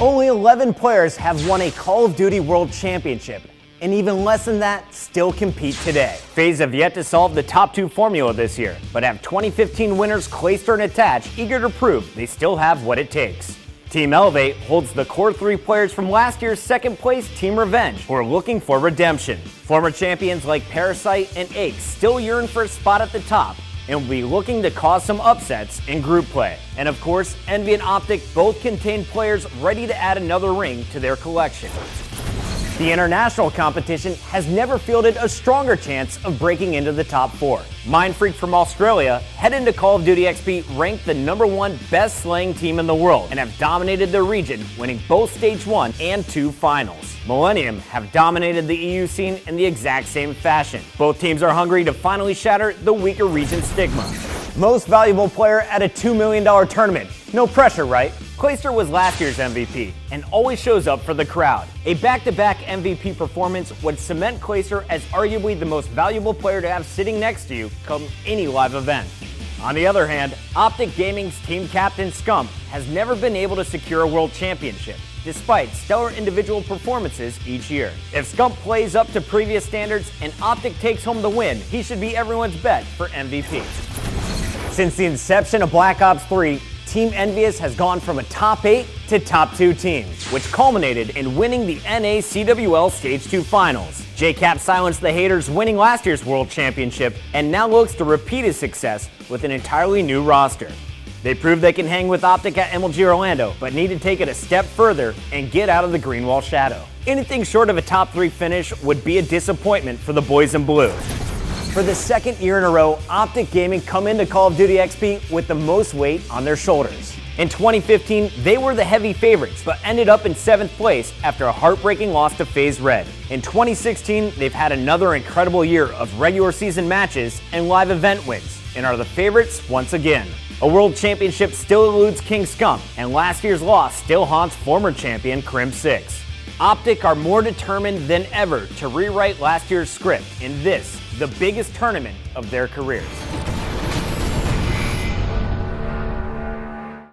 Only 11 players have won a Call of Duty World Championship, and even less than that still compete today. FaZe have yet to solve the top 2 formula this year, but have 2015 winners Clayster and Attach eager to prove they still have what it takes. Team Elevate holds the core 3 players from last year's second place Team Revenge, who are looking for redemption. Former champions like Parasite and Ache still yearn for a spot at the top, and will be looking to cause some upsets in group play. And of course, Envy and Optic both contain players ready to add another ring to their collection. The international competition has never fielded a stronger chance of breaking into the top 4. Mindfreak from Australia head into Call of Duty XP ranked the #1 best slaying team in the world and have dominated their region, winning both Stage 1 and 2 finals. Millennium have dominated the EU scene in the exact same fashion. Both teams are hungry to finally shatter the weaker region stigma. Most valuable player at a $2 million tournament. No pressure, right? Clayster was last year's MVP and always shows up for the crowd. A back-to-back MVP performance would cement Clayster as arguably the most valuable player to have sitting next to you come any live event. On the other hand, Optic Gaming's team captain Scump has never been able to secure a world championship, despite stellar individual performances each year. If Scump plays up to previous standards and Optic takes home the win, he should be everyone's bet for MVP. Since the inception of Black Ops 3, Team Envious has gone from a top 8 to top 2 teams, which culminated in winning the NA CWL Stage 2 Finals. JCap silenced the haters, winning last year's World Championship, and now looks to repeat his success with an entirely new roster. They proved they can hang with Optic at MLG Orlando, but need to take it a step further and get out of the Greenwall shadow. Anything short of a top 3 finish would be a disappointment for the boys in blue. For the second year in a row, Optic Gaming come into Call of Duty XP with the most weight on their shoulders. In 2015, they were the heavy favorites, but ended up in 7th place after a heartbreaking loss to FaZe Red. In 2016, they've had another incredible year of regular season matches and live event wins, and are the favorites once again. A world championship still eludes King Scump, and last year's loss still haunts former champion Crim6. Optic are more determined than ever to rewrite last year's script in this, the biggest tournament of their careers.